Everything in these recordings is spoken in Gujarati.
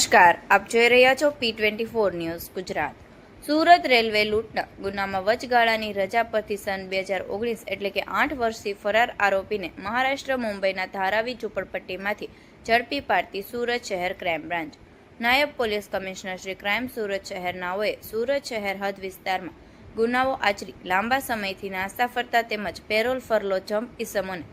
નમસ્કાર, આપ જોઈ રહ્યા છો P24 news Gujarat. Surat railway લૂંટના ગુનામાં વચગાળાની રજા પરથી સન 2019 એટલે કે 8 વર્ષથી ફરાર આરોપીને મહારાષ્ટ્ર મુંબઈના ધારાવી ઝૂંપડપટ્ટીમાંથી ઝડપી પાડતી સુરત શહેર ક્રાઇમ બ્રાન્ચ નાયબ police commissioner Shri crime Surat શહેરનાઓએ સુરત શહેર હદ વિસ્તારમાં ગુનાઓ આચરી લાંબા સમયથી નાસ્તા ફરતા તેમજ પેરોલ ફરલો જમ્પ ઇસમોને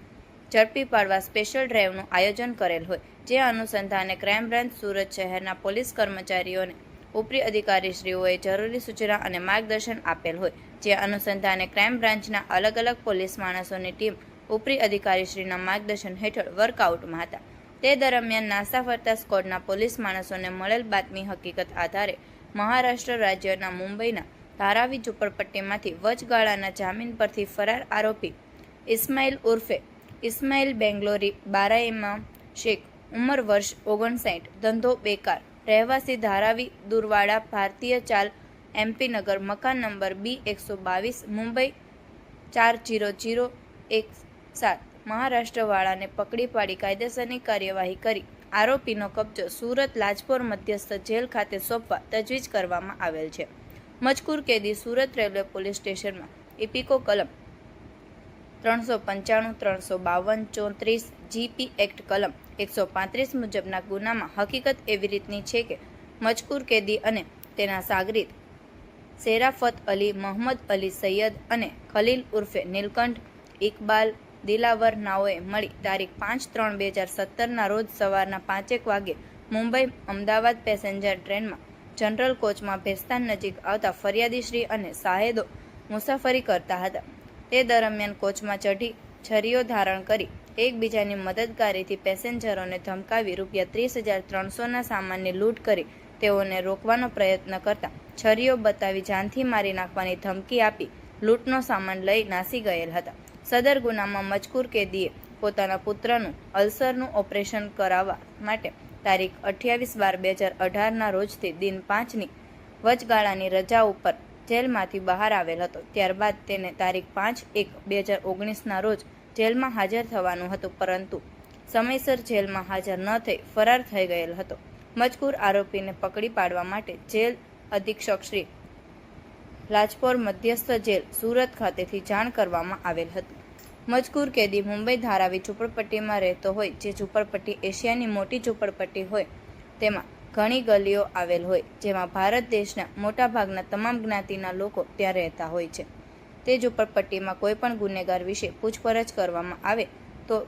ઝડપી પાડવા સ્પેશિયલ ડ્રાઈવનું આયોજન કરેલ હોય, જે અનુસંધાને ક્રાઇમ બ્રાન્ચ સુરત શહેરના પોલીસ કર્મચારીઓને ઉપરી અધિકારીશ્રીઓએ જરૂરી સૂચના અને માર્ગદર્શન આપેલ હોય, જે અનુસંધાને ક્રાઇમ બ્રાન્ચના અલગ અલગ પોલીસ માણસોની ટીમ ઉપરી અધિકારીશ્રીના માર્ગદર્શન હેઠળ વર્કઆઉટમાં હતા। તે દરમિયાન નાસ્તા ફરતા સ્કોડના પોલીસ માણસોને મળેલ બાતમી હકીકત આધારે મહારાષ્ટ્ર રાજ્યના મુંબઈના ધારાવી ઝૂંપડપટ્ટીમાંથી વચગાળાના જામીન પરથી ફરાર આરોપી ઇસ્માઇલ ઉર્ફે ઇસ્માઇલ બેંગ્લોરી બારાઈમામ શેખ, ઉંમર વર્ષ 59, ધંધો બેકાર, રહેવાસી ધારાવી દુરવાડા, ભારતીય ચાલ, MP નગર, મકાન નંબર B122, મુંબઈ 40017, મહારાષ્ટ્રવાળાને પકડી પાડી કાયદેસરની કાર્યવાહી કરી આરોપીનો કબજો સુરત લાજપોર મધ્યસ્થ જેલ ખાતે સોંપવા તજવીજ કરવામાં આવેલ છે। મજકૂર કેદી સુરત રેલવે પોલીસ સ્ટેશનમાં ઇપિકો કલમ 395, 352, 34 GP એક્ટ કલમ 135 મુજબના ગુનામાં હકીકત એવી રીતની છે કે મજકૂર કેદી અને તેના સાગરીત શેરાફત અલી, મોહમ્મદ અલી સૈયદ અને ખલીલ ઉર્ફે નીલકંઠ ઇકબાલ દિલાવર નાઓએ મળી તારીખ 5/3/2017ના રોજ સવારના 5 વાગ્યે મુંબઈ અમદાવાદ પેસેન્જર ટ્રેનમાં જનરલ કોચમાં ભેસ્તાન નજીક આવતા ફરિયાદીશ્રી અને સાહેદો મુસાફરી કરતા હતા। તે દરમિયાન કોચમાં ચઢી છરીઓ ધારણ કરી એકબીજાની મદદગારીથી પેસેન્જરોને ધમકાવી ₹30,300ના સામાનની લૂંટ કરી તેઓને રોકવાનો પ્રયત્ન કરતા છરીઓ બતાવી જાનથી મારી નાખવાની ધમકી આપી લૂંટનો સામાન લઈ નાસી ગયેલ હતા। સદર ગુનામાં મજકૂર કેદીએ પોતાના પુત્રનું અલ્સરનું ઓપરેશન કરાવવા માટે તારીખ 28/12/2018ના રોજથી દિન 5ની વચગાળાની રજા ઉપર જેલમાંથી બહાર આવેલ હતો। ત્યારબાદ તેને તારીખ 5/1/2019ના રોજ જેલમાં હાજર થવાનું હતું, પરંતુ સમયસર જેલમાં હાજર ન થઈ ફરાર થઈ ગયેલ હતો। મજકૂર આરોપીને પકડી પાડવા માટે જેલ અધિક્ષક શ્રી લાજપોર મધ્યસ્થ જેલ સુરત ખાતેથી જાણ કરવામાં આવેલ હતી। મજકૂર કેદી મુંબઈ ધારાવી ઝૂંપડપટ્ટીમાં રહેતો હોય, જે ઝૂંપડપટ્ટી એશિયાની મોટી ઝૂંપડપટ્ટી હોય, તેમાં ઘણી ગલીઓ આવેલ હોય, જેમાં ભારત દેશના મોટાભાગના તમામ જ્ઞાતિના લોકો ત્યાં રહેતા હોય છે। તે ઝૂંપડપટ્ટીમાં કોઈ પણ ગુનેગાર વિશે પૂછપરછ કરવામાં આવે તો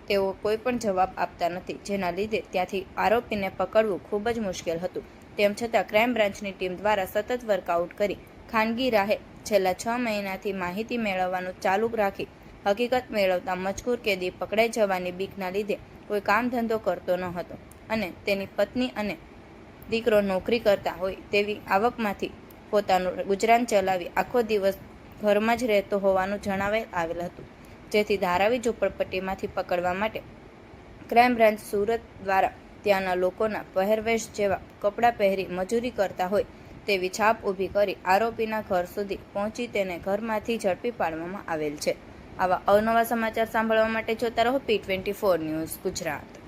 તેઓ કોઈ પણ જવાબ આપતા નથી, જેના લીધે ત્યાંથી આરોપીને પકડવું ખૂબ જ મુશ્કેલ હતું। તેમ છતાં ક્રાઇમ બ્રાન્ચની ટીમ દ્વારા સતત વર્કઆઉટ કરી ખાનગી રાહે છેલ્લા 6 મહિનાથી માહિતી મેળવવાનું ચાલુ રાખી હકીકત મેળવતા મજકૂર કેદી પકડાઈ જવાની બીકના લીધે કોઈ કામ ધંધો કરતો ન હતો અને તેની પત્ની અને દીકરો નોકરી કરતા હોય તેવી આવકમાંથી પોતાનું ગુજરાન ચલાવી આખો દિવસ ઘરમાં જ રહેતો હોવાનું જણાવેલ આવેલ હતું, જેથી ધારાવી ઝૂંપડપટ્ટીમાંથી પકડવા માટે ક્રાઇમ બ્રાન્ચ સુરત દ્વારા ત્યાંના લોકોના પહેરવેશ જેવા કપડાં પહેરી મજૂરી કરતા હોય તેવી છાપ ઊભી કરી આરોપીના ઘર સુધી પહોંચી તેને ઘરમાંથી ઝડપી પાડવામાં આવેલ છે। આવા અવનવા સમાચાર સાંભળવા માટે જોતા રહો P24 ન્યૂઝ ગુજરાત।